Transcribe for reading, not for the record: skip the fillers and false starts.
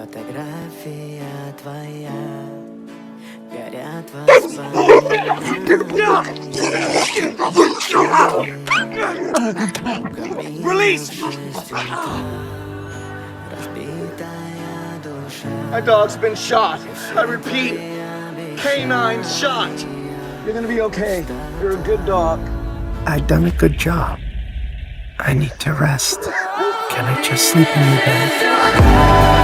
Фотография твоя, горят воспоминания. Release! Разбитая душа. My dog's been shot. I repeat, canine shot. You're gonna be okay. You're a good dog. I've done a good job. I need to rest. Can I just sleep in the bed?